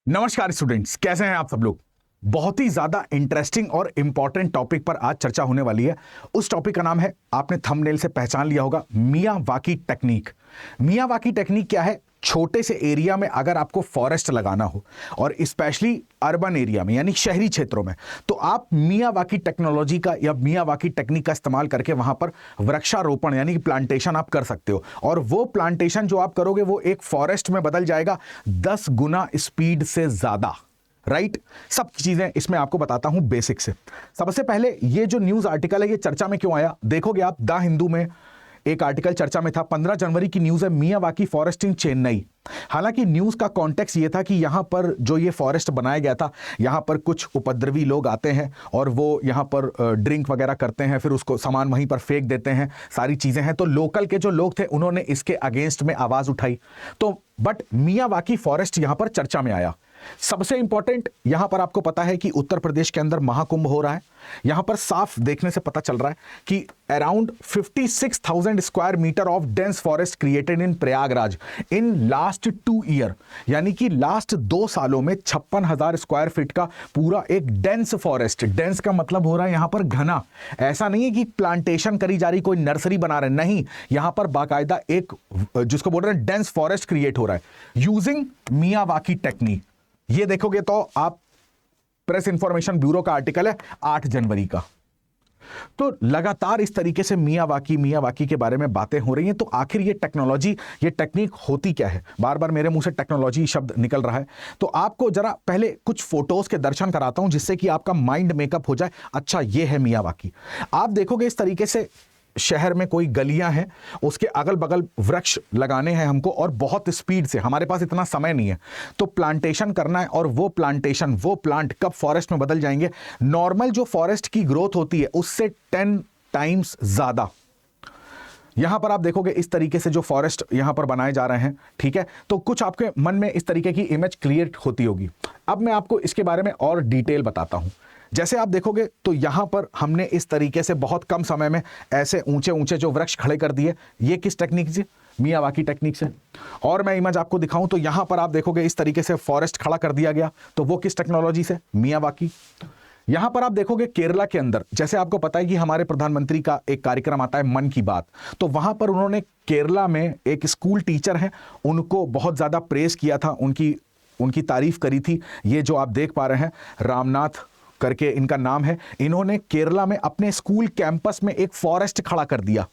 नमस्कार स्टूडेंट्स, कैसे हैं आप सब लोग। बहुत ही ज्यादा इंटरेस्टिंग और इंपॉर्टेंट टॉपिक पर आज चर्चा होने वाली है। उस टॉपिक का नाम है, आपने थंबनेल से पहचान लिया होगा, मियावाकी टेक्निक। मियावाकी टेक्निक क्या है? छोटे से एरिया में अगर आपको फॉरेस्ट लगाना हो और स्पेशली अर्बन एरिया में यानी शहरी क्षेत्रों में, तो आप मियावाकी टेक्नोलॉजी का या मियावाकी टेक्निक का इस्तेमाल करके वहां पर वृक्षारोपण यानी कि प्लांटेशन आप कर सकते हो। और वो प्लांटेशन जो आप करोगे वो एक फॉरेस्ट में बदल जाएगा 10 गुना स्पीड से ज्यादा। राइट, सब चीजें इसमें आपको बताता हूं बेसिक से। सबसे पहले ये जो न्यूज आर्टिकल है ये चर्चा में क्यों आया, देखोगे आप द हिंदू में एक आर्टिकल चर्चा में था। 15 जनवरी की न्यूज है, मियावाकी फॉरेस्ट इन चेन्नई। हालांकि न्यूज का कॉन्टेक्स्ट ये था कि यहां पर जो ये फॉरेस्ट बनाया गया था, यहां पर कुछ उपद्रवी लोग आते हैं और वो यहां पर ड्रिंक वगैरह करते हैं, फिर उसको सामान वहीं पर फेंक देते हैं, सारी चीजें हैं। तो लोकल के जो लोग थे उन्होंने इसके अगेंस्ट में आवाज उठाई। तो बट मियावाकी फॉरेस्ट यहां पर चर्चा में आया। सबसे इंपॉर्टेंट यहां पर आपको पता है कि उत्तर प्रदेश के अंदर महाकुंभ हो रहा है। यहां पर साफ देखने से पता चल रहा है कि around 56,000 square meter of dense forest created in Prayagraj in last 2 year, यानी कि लास्ट 2 सालों में 56,000 स्क्वायर फीट का पूरा एक डेंस फॉरेस्ट। डेंस का मतलब हो रहा है यहां पर घना। ऐसा नहीं है कि प्लांटेशन करी जा रही, कोई नर्सरी बना रहे, नहीं, यहां पर बाकायदा एक जिसको बोल रहे हैं डेंस फॉरेस्ट क्रिएट हो रहा है यूजिंग मियावाकी टेक्निक। ये देखोगे तो आप प्रेस इंफॉर्मेशन ब्यूरो का आर्टिकल है 8 जनवरी का। तो लगातार इस तरीके से मियावाकी के बारे में बातें हो रही हैं। तो आखिर ये टेक्नोलॉजी, ये टेक्निक होती क्या है? बार बार मेरे मुंह से टेक्नोलॉजी शब्द निकल रहा है। तो आपको जरा पहले कुछ फोटोज के दर्शन कराता हूं जिससे कि आपका माइंड मेकअप हो जाए। अच्छा, ये है मियावाकी। आप देखोगे इस तरीके से शहर में कोई गलियां हैं, उसके अगल बगल वृक्ष लगाने हैं हमको और बहुत स्पीड से। हमारे पास इतना समय नहीं है, तो प्लांटेशन करना है। और वो प्लांटेशन, वो प्लांट कब फॉरेस्ट में बदल जाएंगे? नॉर्मल जो फॉरेस्ट की ग्रोथ होती है उससे 10 टाइम्स ज्यादा। यहां पर आप देखोगे इस तरीके से जो फॉरेस्ट यहां पर बनाए जा रहे हैं, ठीक है। तो कुछ आपके मन में इस तरीके की इमेज क्रिएट होती होगी। अब मैं आपको इसके बारे में और डिटेल बताता हूं। जैसे आप देखोगे तो यहां पर हमने इस तरीके से बहुत कम समय में ऐसे ऊंचे ऊंचे जो वृक्ष खड़े कर दिए। ये किस टेक्निक से? मियावाकी टेक्निक से। और मैं इमेज आपको दिखाऊं तो यहां पर आप देखोगे इस तरीके से फॉरेस्ट खड़ा कर दिया गया, तो वो किस टेक्नोलॉजी से? मियावाकी। यहां पर आप देखोगे केरला के अंदर, जैसे आपको पता है कि हमारे प्रधानमंत्री का एक कार्यक्रम आता है मन की बात, तो वहां पर उन्होंने केरला में एक स्कूल टीचर हैं, उनको बहुत ज्यादा प्रेज किया था, उनकी तारीफ करी थी। ये जो आप देख पा रहे हैं, रामनाथ करके इनका नाम है। इन्होंने केरला में अपने स्कूल कैंपस में एक फॉरेस्ट खड़ा कर दिया।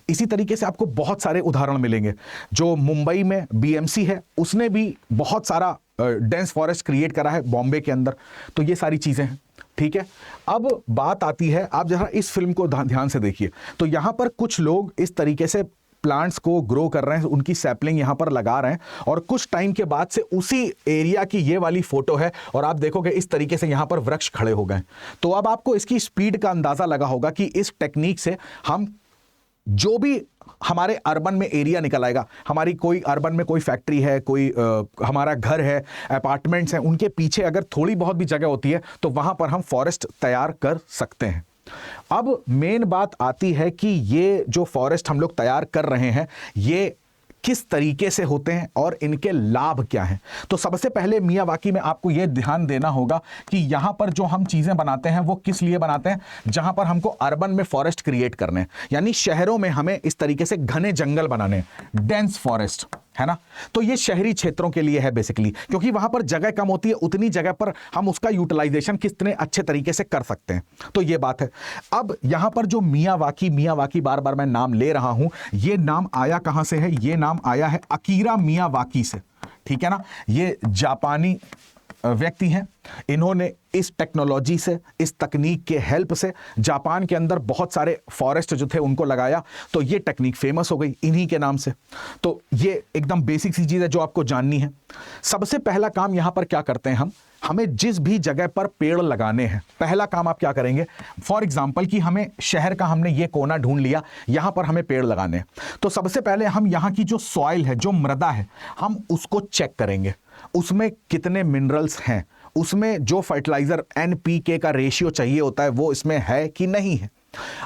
इसी तरीके से आपको बहुत सारे उदाहरण मिलेंगे। जो मुंबई में बीएमसी है उसने भी बहुत सारा डेंस फॉरेस्ट क्रिएट करा है बॉम्बे के अंदर। तो ये सारी चीजें हैं, ठीक है। अब बात आती है, आप जरा इस फिल्म को ध्यान से देखिए। तो यहां पर कुछ लोग इस तरीके से प्लांट्स को ग्रो कर रहे हैं, उनकी सैपलिंग यहां पर लगा रहे हैं। और कुछ टाइम के बाद से उसी एरिया की ये वाली फोटो है और आप देखोगे इस तरीके से यहां पर वृक्ष खड़े हो गए। तो अब आपको इसकी स्पीड का अंदाजा लगा होगा कि इस टेक्निक से हम जो भी हमारे अर्बन में एरिया निकल आएगा, हमारी कोई अर्बन में कोई फैक्ट्री है, कोई हमारा घर है, अपार्टमेंट्स हैं, उनके पीछे अगर थोड़ी बहुत भी जगह होती है तो वहां पर हम फॉरेस्ट तैयार कर सकते हैं। अब मेन बात आती है कि ये जो फॉरेस्ट हम लोग तैयार कर रहे हैं ये किस तरीके से होते हैं और इनके लाभ क्या हैं। तो सबसे पहले मियावाकी में आपको यह ध्यान देना होगा कि यहां पर जो हम चीजें बनाते हैं वो किस लिए बनाते हैं? जहां पर हमको अर्बन में फॉरेस्ट क्रिएट करने हैं, यानी शहरों में हमें इस तरीके से घने जंगल बनाने हैं, डेंस फॉरेस्ट, है ना। तो ये शहरी क्षेत्रों के लिए है बेसिकली, क्योंकि वहां पर जगह कम होती है, उतनी जगह पर हम उसका यूटिलाइजेशन कितने अच्छे तरीके से कर सकते हैं। तो ये बात है। अब यहां पर जो मियावाकी बार बार मैं नाम ले रहा हूं, ये नाम आया कहां से है? ये नाम आया है अकीरा मियावाकी से, ठीक है ना। ये जापानी व्यक्ति हैं। इन्होंने इस टेक्नोलॉजी से, इस तकनीक के हेल्प से जापान के अंदर बहुत सारे फॉरेस्ट जो थे उनको लगाया, तो ये टेक्निक फेमस हो गई इन्हीं के नाम से। तो ये एकदम बेसिक सी चीज है जो आपको जाननी है। सबसे पहला काम यहां पर क्या करते हैं हमें जिस भी जगह पर पेड़ लगाने हैं, पहला काम आप क्या करेंगे? फॉर एग्जाम्पल कि हमें शहर का हमने ये कोना ढूंढ लिया, यहां पर हमें पेड़ लगाने हैं। तो सबसे पहले हम यहां की जो सॉइल है, जो मृदा है, हम उसको चेक करेंगे, उसमें कितने मिनरल्स हैं, उसमें जो फर्टिलाइजर NPK का रेशियो चाहिए होता है वो इसमें है कि नहीं है।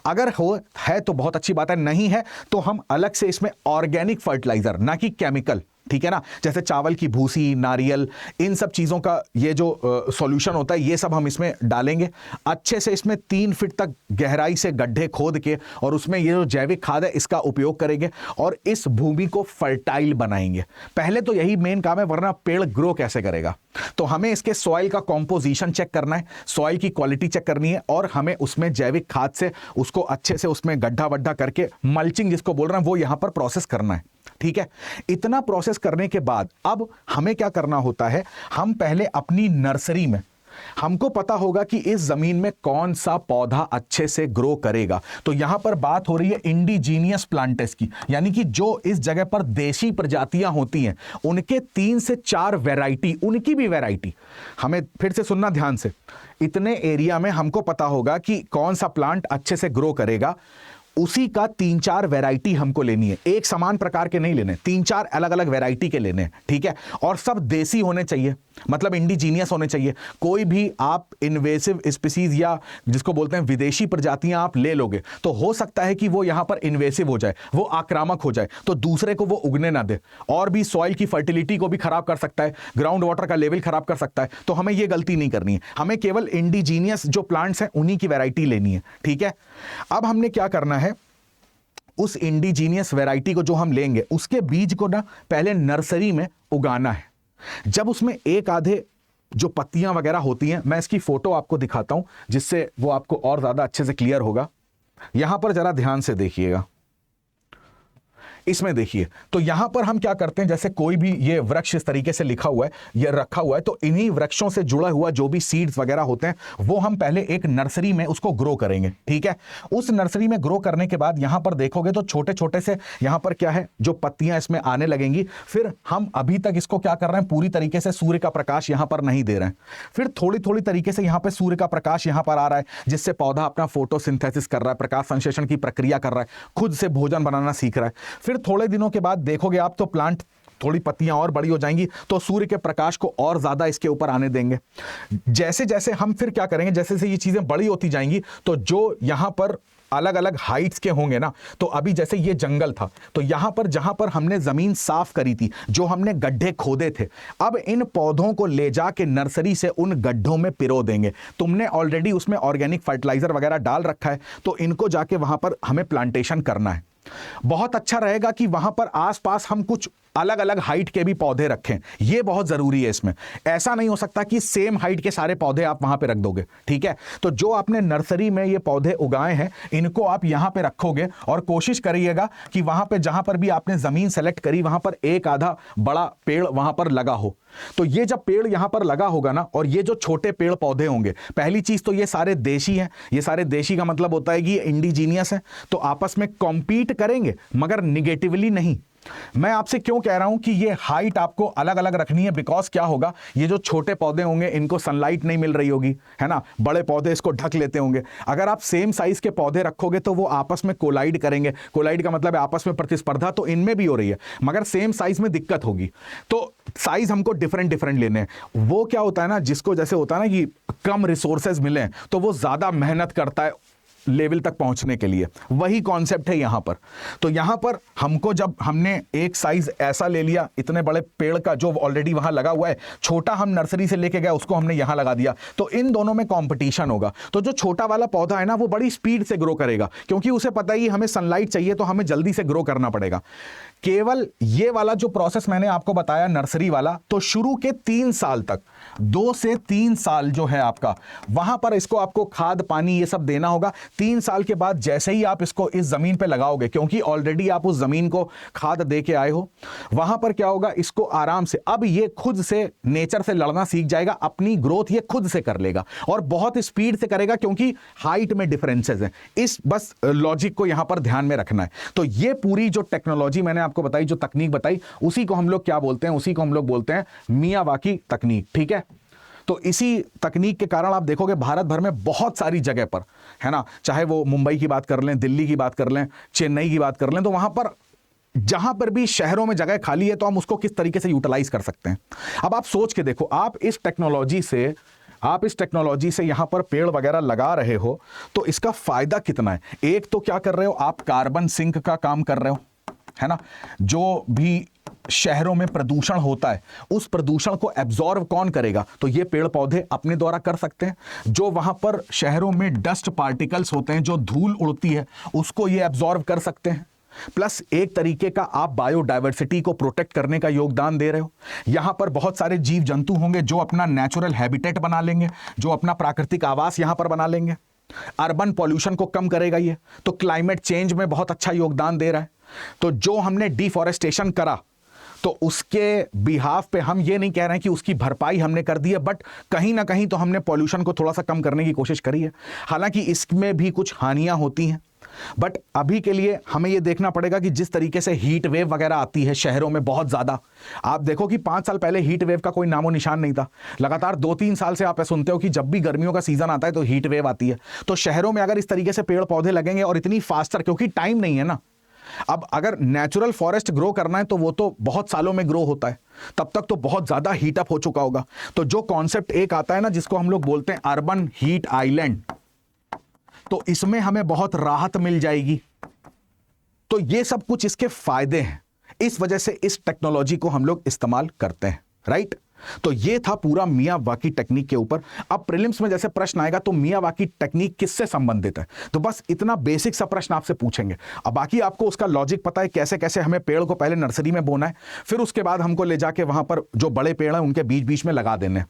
अगर हो है तो बहुत अच्छी बात है, नहीं है तो हम अलग से इसमें ऑर्गेनिक फर्टिलाइजर, ना कि केमिकल, ठीक है ना, जैसे चावल की भूसी, नारियल, इन सब चीज़ों का ये जो सॉल्यूशन होता है ये सब हम इसमें डालेंगे। अच्छे से इसमें 3 फीट तक गहराई से गड्ढे खोद के और उसमें ये जो जैविक खाद है इसका उपयोग करेंगे और इस भूमि को फर्टाइल बनाएंगे। पहले तो यही मेन काम है, वरना पेड़ ग्रो कैसे करेगा। तो हमें इसके सॉइल का कॉम्पोजिशन चेक करना है, सॉइल की क्वालिटी चेक करनी है और हमें उसमें जैविक खाद से उसको अच्छे से उसमें गड्ढा वड्ढा करके मल्चिंग जिसको बोल रहे हैं वो यहां पर प्रोसेस करना है। ठीक है, इतना प्रोसेस करने के बाद अब हमें क्या करना होता है, हम पहले अपनी नर्सरी में, हमको पता होगा कि इस जमीन में कौन सा पौधा अच्छे से ग्रो करेगा। तो यहां पर बात हो रही है इंडिजीनियस प्लांट्स की, यानी कि जो इस जगह पर देशी प्रजातियां होती हैं उनके 3 से 4 वैरायटी, उनकी भी वैरायटी हमें फिर से सुनना ध्यान से। इतने एरिया में हमको पता होगा कि कौन सा प्लांट अच्छे से ग्रो करेगा, उसी का 3-4 वैरायटी हमको लेनी है। एक समान प्रकार के नहीं लेने, 3-4 अलग अलग वैरायटी के लेने हैं। ठीक है, और सब देसी होने चाहिए, मतलब इंडिजीनियस होने चाहिए। कोई भी आप इन्वेसिव स्पीसीज या जिसको बोलते हैं विदेशी प्रजातियां आप ले लोगे तो हो सकता है कि वो यहां पर इन्वेसिव हो जाए, वो आक्रामक हो जाए, तो दूसरे को वो उगने ना दे और भी सॉइल की फर्टिलिटी को भी खराब कर सकता है, ग्राउंड वाटर का लेवल खराब कर सकता है। तो हमें ये गलती नहीं करनी है, हमें केवल इंडिजीनियस जो प्लांट्स हैं उन्हीं की वैरायटी लेनी है। ठीक है, अब हमने क्या करना है, उस इंडिजीनियस वैरायटी को जो हम लेंगे उसके बीज को ना पहले नर्सरी में उगाना है। जब उसमें एक आधे जो पत्तियां वगैरह होती हैं, मैं इसकी फोटो आपको दिखाता हूं जिससे वो आपको और ज्यादा अच्छे से क्लियर होगा। यहां पर जरा ध्यान से देखिएगा, इसमें देखिए। तो यहां पर हम क्या करते हैं, जैसे कोई भी ये वृक्ष इस तरीके से लिखा हुआ है, ये रखा हुआ है, तो इन्हीं वृक्षों से जुड़ा हुआ जो भी सीड्स वगैरह होते हैं वो हम पहले एक नर्सरी में उसको ग्रो करेंगे। ठीक है, उस नर्सरी में ग्रो करने के बाद यहां पर देखोगे तो छोटे छोटे से यहां पर क्या है, जो पत्तियां इसमें आने लगेंगी। फिर हम अभी तक इसको क्या कर रहे हैं, पूरी तरीके से सूर्य का प्रकाश यहां पर नहीं दे रहे हैं। फिर थोड़ी थोड़ी तरीके से यहां पर सूर्य का प्रकाश यहां पर आ रहा है, जिससे पौधा अपना फोटोसिंथेसिस कर रहा है, प्रकाश संश्लेषण की प्रक्रिया कर रहा है, खुद से भोजन बनाना सीख रहा है। फिर थोड़े दिनों के बाद देखोगे आप तो प्लांट थोड़ी पत्तियां और बड़ी हो जाएंगी, तो सूर्य के प्रकाश को और ज्यादा इसके ऊपर आने देंगे। जैसे जैसे हम फिर क्या करेंगे, जैसे जैसे ये चीजें बड़ी होती जाएंगी तो जो यहां पर अलग अलग हाइट्स के होंगे ना, तो अभी जैसे ये जंगल था तो यहां पर जहां पर हमने जमीन साफ करी थी, जो हमने गड्ढे खोदे थे, अब इन पौधों को ले जाके नर्सरी से उन गड्ढों में पिरो देंगे। तुमने ऑलरेडी उसमें ऑर्गेनिक फर्टिलाइजर वगैरह डाल रखा है, तो इनको जाके वहां पर हमें प्लांटेशन करना है। बहुत अच्छा रहेगा कि वहां पर आसपास हम कुछ अलग अलग हाइट के भी पौधे रखें, यह बहुत जरूरी है। इसमें ऐसा नहीं हो सकता कि सेम हाइट के सारे पौधे आप वहां पे रख दोगे। ठीक है, तो जो आपने नर्सरी में ये पौधे उगाए हैं इनको आप यहां पे रखोगे और कोशिश करिएगा कि वहां पे जहां पर भी आपने जमीन सेलेक्ट करी वहां पर एक आधा बड़ा पेड़ वहां पर लगा हो। तो ये जब पेड़ यहां पर लगा होगा ना, और ये जो छोटे पेड़ पौधे होंगे, पहली चीज तो ये सारे देशी हैं। ये सारे देशी का मतलब होता है कि ये इंडिजीनियस है, तो आपस में कॉम्पीट करेंगे मगर निगेटिवली नहीं। मैं आपसे क्यों कह रहा हूं कि ये हाइट आपको अलग अलग रखनी है, बिकॉज क्या होगा, ये जो छोटे पौधे होंगे इनको सनलाइट नहीं मिल रही होगी, है ना, बड़े पौधे इसको ढक लेते होंगे। अगर आप सेम साइज के पौधे रखोगे तो वो आपस में कोलाइड करेंगे। कोलाइड का मतलब है आपस में प्रतिस्पर्धा, तो इनमें भी हो रही है मगर सेम साइज में दिक्कत होगी। तो साइज हमको डिफरेंट डिफरेंट लेने हैं। वो क्या होता है ना, जिसको जैसे होता है ना कि कम रिसोर्सेज मिले तो वो ज्यादा मेहनत करता है लेवल तक पहुंचने के लिए, वही कॉन्सेप्ट है यहां पर। तो यहां पर हमको जब हमने एक साइज ऐसा ले लिया, इतने बड़े पेड़ का जो ऑलरेडी वहां लगा हुआ है, छोटा हम नर्सरी से लेके गए उसको हमने यहां लगा दिया, तो इन दोनों में कंपटीशन होगा। तो जो छोटा वाला पौधा है ना वो बड़ी स्पीड से ग्रो करेगा, क्योंकि उसे पता ही हमें सनलाइट चाहिए तो हमें जल्दी से ग्रो करना पड़ेगा। केवल ये वाला जो प्रोसेस मैंने आपको बताया नर्सरी वाला, तो शुरू के 3 साल तक, 2 से 3 साल जो है आपका, वहां पर इसको आपको खाद पानी ये सब देना होगा। 3 साल के बाद जैसे ही आप इसको इस जमीन पे लगाओगे, क्योंकि ऑलरेडी आप उस जमीन को खाद दे के आए हो, वहां पर क्या होगा, इसको आराम से अब ये खुद से नेचर से लड़ना सीख जाएगा, अपनी ग्रोथ ये खुद से कर लेगा और बहुत स्पीड से करेगा, क्योंकि हाइट में डिफरेंसेस हैं। इस बस लॉजिक को यहां पर ध्यान में रखना है। तो ये पूरी जो टेक्नोलॉजी मैंने आपको बताई, जो तकनीक बताई, उसी को हम लोग क्या बोलते हैं, उसी को हम लोग बोलते हैं मियावाकी तकनीक। ठीक है, तो इसी तकनीक के कारण आप देखोगे भारत भर में बहुत सारी जगह पर, है ना, चाहे वो मुंबई की बात कर लें, दिल्ली की बात कर लें, चेन्नई की बात कर लें, तो वहां पर जहां पर भी शहरों में जगह खाली है तो हम उसको किस तरीके से यूटिलाइज कर सकते हैं। अब आप सोच के देखो, आप इस टेक्नोलॉजी से यहां पर पेड़ वगैरह लगा रहे हो तो इसका फायदा कितना है। एक तो क्या कर रहे हो, आप कार्बन सिंक का काम कर रहे हो, है ना, जो भी शहरों में प्रदूषण होता है, उस प्रदूषण को एब्जॉर्व कौन करेगा? तो ये पेड़ पौधे अपने द्वारा कर सकते हैं। जो वहां पर शहरों में डस्ट पार्टिकल्स होते हैं, जो धूल उड़ती है, उसको ये एब्जॉर्व कर सकते हैं। प्लस एक तरीके का आप बायोडायवर्सिटी को प्रोटेक्ट करने का योगदान दे रहे हो। यहां पर बहुत सारे जीव जंतु होंगे जो अपना नेचुरल हैबिटेट बना लेंगे, जो अपना प्राकृतिक आवास यहां पर बना लेंगे। अर्बन पॉल्यूशन को कम करेगा ये, तो क्लाइमेट चेंज में बहुत अच्छा योगदान दे रहा है। तो जो हमने डिफॉरेस्टेशन करा, तो उसके बिहाफ पे हम ये नहीं कह रहे हैं कि उसकी भरपाई हमने कर दी है, बट कहीं ना कहीं तो हमने पॉल्यूशन को थोड़ा सा कम करने की कोशिश करी है। हालांकि इसमें भी कुछ हानियां होती हैं, बट अभी के लिए हमें यह देखना पड़ेगा कि जिस तरीके से हीट वेव वगैरह आती है शहरों में बहुत ज्यादा, आप देखो कि 5 साल पहले हीट वेव का कोई नामो निशान नहीं था। लगातार 2-3 साल से आप सुनते हो कि जब भी गर्मियों का सीजन आता है तो हीट वेव आती है। तो शहरों में अगर इस तरीके से पेड़ पौधे लगेंगे और इतनी फास्टर, क्योंकि टाइम नहीं है ना, अब अगर नेचुरल फॉरेस्ट ग्रो करना है तो वो तो बहुत सालों में ग्रो होता है, तब तक तो बहुत ज्यादा हीटअप हो चुका होगा। तो जो कॉन्सेप्ट एक आता है ना, जिसको हम लोग बोलते हैं अर्बन हीट आइलैंड, तो इसमें हमें बहुत राहत मिल जाएगी। तो ये सब कुछ इसके फायदे हैं, इस वजह से इस टेक्नोलॉजी को हम लोग इस्तेमाल करते हैं, राइट। तो ये था पूरा मियावाकी टेक्निक के ऊपर। अब प्रीलिम्स में जैसे प्रश्न आएगा तो मियावाकी टेक्निक किससे संबंधित है, तो बस इतना बेसिक सा प्रश्न आपसे पूछेंगे। अब बाकी आपको उसका लॉजिक पता है, कैसे कैसे हमें पेड़ को पहले नर्सरी में बोना है, फिर उसके बाद हमको ले जाके वहां पर जो बड़े पेड़ हैं उनके बीच बीच में लगा देने,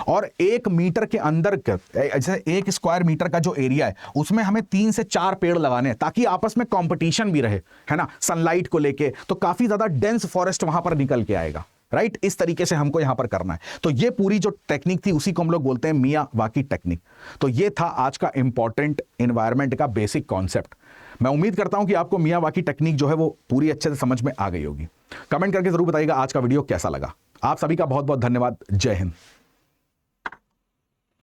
और 1 मीटर के अंदर, जैसे 1 स्क्वायर मीटर का जो एरिया है उसमें हमें 3 से 4 पेड़ लगाने हैं, ताकि आपस में कॉम्पिटिशन भी रहे, है ना, सनलाइट को लेके। तो काफी ज्यादा डेंस फॉरेस्ट वहां पर निकल के आएगा, राइट। इस तरीके से हमको यहां पर करना है। तो ये पूरी जो टेक्निक थी उसी को हम लोग बोलते हैं मियावाकी टेक्निक। तो ये था आज का इंपॉर्टेंट एनवायरनमेंट का बेसिक कॉन्सेप्ट। मैं उम्मीद करता हूं कि आपको मियावाकी टेक्निक जो है वो पूरी अच्छे से समझ में आ गई होगी। कमेंट करके जरूर बताइएगा आज का वीडियो कैसा लगा। आप सभी का बहुत बहुत धन्यवाद। जय हिंद।